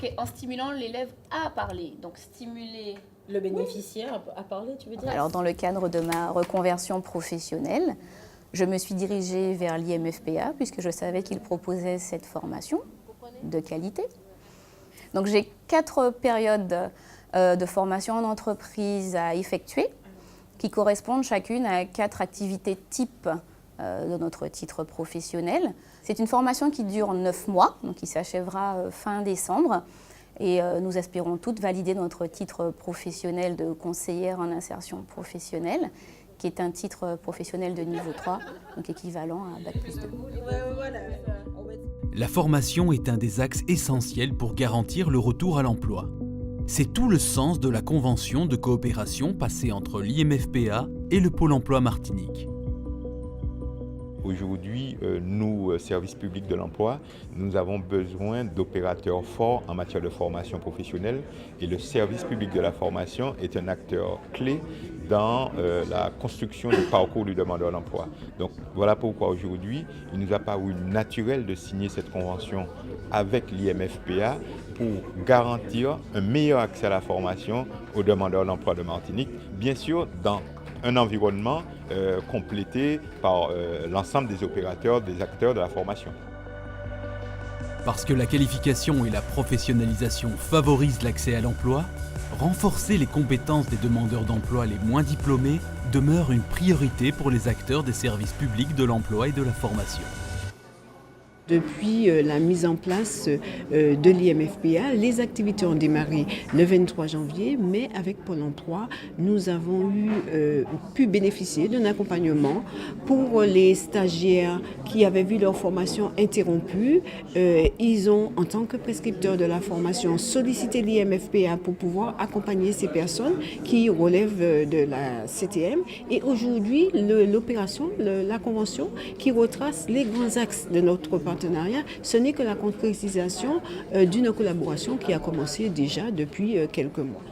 Ok, en stimulant l'élève à parler. Donc stimuler le bénéficiaire à parler, tu veux dire? Alors dans le cadre de ma reconversion professionnelle, je me suis dirigée vers l'IMFPA puisque je savais qu'il proposait cette formation de qualité. Donc j'ai 4 périodes de formation en entreprise à effectuer qui correspondent chacune à 4 activités types de notre titre professionnel. C'est une formation qui dure 9 mois, donc qui s'achèvera fin décembre. Et nous espérons toutes valider notre titre professionnel de conseillère en insertion professionnelle, qui est un titre professionnel de niveau 3, donc équivalent à Bac+2. La formation est un des axes essentiels pour garantir le retour à l'emploi. C'est tout le sens de la convention de coopération passée entre l'IMFPA et le Pôle emploi Martinique. Aujourd'hui, nous, services publics de l'emploi, nous avons besoin d'opérateurs forts en matière de formation professionnelle et le service public de la formation est un acteur clé dans la construction du parcours du demandeur d'emploi. Donc voilà pourquoi aujourd'hui, il nous a paru naturel de signer cette convention avec l'IMFPA pour garantir un meilleur accès à la formation aux demandeurs d'emploi de Martinique, bien sûr dans un environnement complété par l'ensemble des opérateurs, des acteurs de la formation. Parce que la qualification et la professionnalisation favorisent l'accès à l'emploi, renforcer les compétences des demandeurs d'emploi les moins diplômés demeure une priorité pour les acteurs des services publics de l'emploi et de la formation. Depuis la mise en place de l'IMFPA, les activités ont démarré le 23 janvier, mais avec Pôle emploi, nous avons pu bénéficier d'un accompagnement pour les stagiaires qui avaient vu leur formation interrompue. Ils ont, en tant que prescripteurs de la formation, sollicité l'IMFPA pour pouvoir accompagner ces personnes qui relèvent de la CTM. Et aujourd'hui, l'opération, la convention qui retrace les grands axes de notre partenariat, ce n'est que la concrétisation d'une collaboration qui a commencé déjà depuis quelques mois.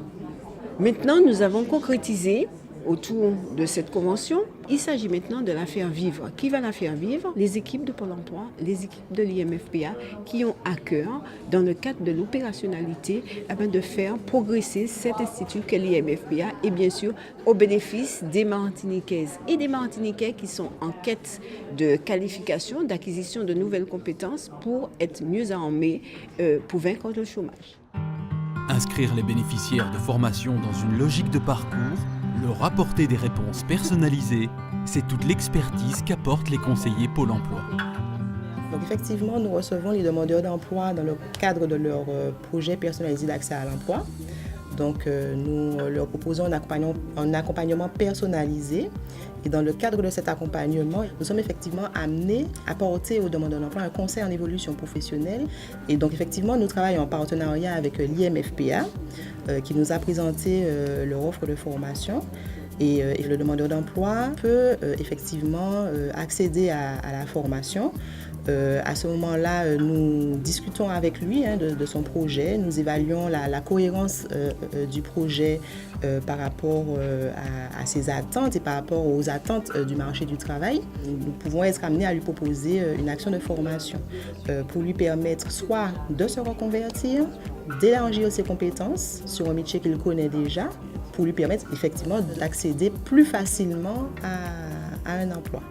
Maintenant, nous avons concrétisé autour de cette convention. Il s'agit maintenant de la faire vivre. Qui va la faire vivre? Les équipes de Pôle emploi, les équipes de l'IMFPA qui ont à cœur, dans le cadre de l'opérationnalité, de faire progresser cet institut qu'est l'IMFPA et bien sûr au bénéfice des Martiniquaises et des Martiniquais qui sont en quête de qualification, d'acquisition de nouvelles compétences pour être mieux armés pour vaincre le chômage. Inscrire les bénéficiaires de formation dans une logique de parcours, leur apporter des réponses personnalisées, c'est toute l'expertise qu'apportent les conseillers Pôle emploi. Donc effectivement, nous recevons les demandeurs d'emploi dans le cadre de leur projet personnalisé d'accès à l'emploi. Donc nous leur proposons un accompagnement personnalisé. Et dans le cadre de cet accompagnement, nous sommes effectivement amenés à apporter aux demandeurs d'emploi un conseil en évolution professionnelle. Et donc effectivement, nous travaillons en partenariat avec l'IMFPA qui nous a présenté leur offre de formation. Et le demandeur d'emploi peut effectivement accéder à la formation. À ce moment-là, nous discutons avec lui de son projet, nous évaluons la cohérence du projet par rapport à ses attentes et par rapport aux attentes du marché du travail. Nous pouvons être amenés à lui proposer une action de formation pour lui permettre soit de se reconvertir, d'élargir ses compétences sur un métier qu'il connaît déjà, pour lui permettre effectivement d'accéder plus facilement à un emploi.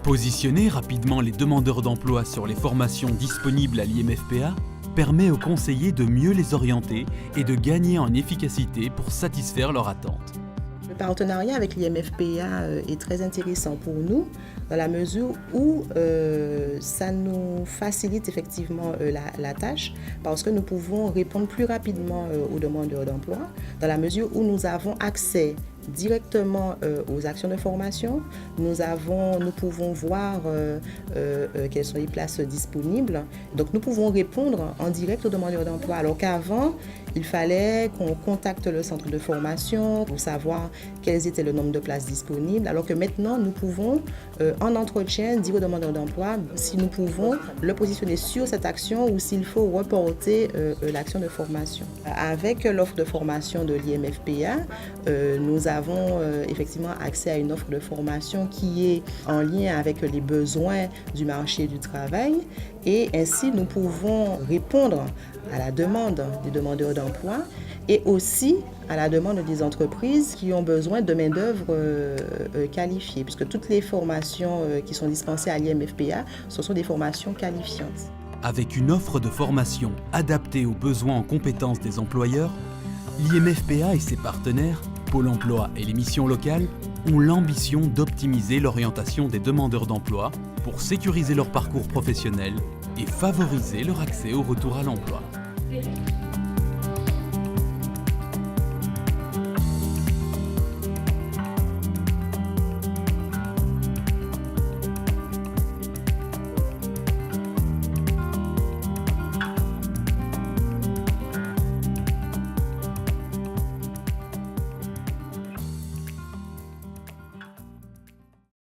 Positionner rapidement les demandeurs d'emploi sur les formations disponibles à l'IMFPA permet aux conseillers de mieux les orienter et de gagner en efficacité pour satisfaire leurs attentes. Le partenariat avec l'IMFPA est très intéressant pour nous dans la mesure où ça nous facilite effectivement la tâche parce que nous pouvons répondre plus rapidement aux demandeurs d'emploi dans la mesure où nous avons accès directement aux actions de formation. Nous pouvons voir quelles sont les places disponibles. Donc nous pouvons répondre en direct aux demandeurs d'emploi alors qu'avant, il fallait qu'on contacte le centre de formation pour savoir quels étaient le nombre de places disponibles alors que maintenant, nous pouvons en entretien dire aux demandeurs d'emploi si nous pouvons le positionner sur cette action ou s'il faut reporter l'action de formation. Avec l'offre de formation de l'IMFPA, nous avons avons effectivement accès à une offre de formation qui est en lien avec les besoins du marché du travail et ainsi nous pouvons répondre à la demande des demandeurs d'emploi et aussi à la demande des entreprises qui ont besoin de main-d'œuvre qualifiée, puisque toutes les formations qui sont dispensées à l'IMFPA, ce sont des formations qualifiantes. Avec une offre de formation adaptée aux besoins en compétences des employeurs, l'IMFPA et ses partenaires, Pôle emploi et les missions locales, ont l'ambition d'optimiser l'orientation des demandeurs d'emploi pour sécuriser leur parcours professionnel et favoriser leur accès au retour à l'emploi.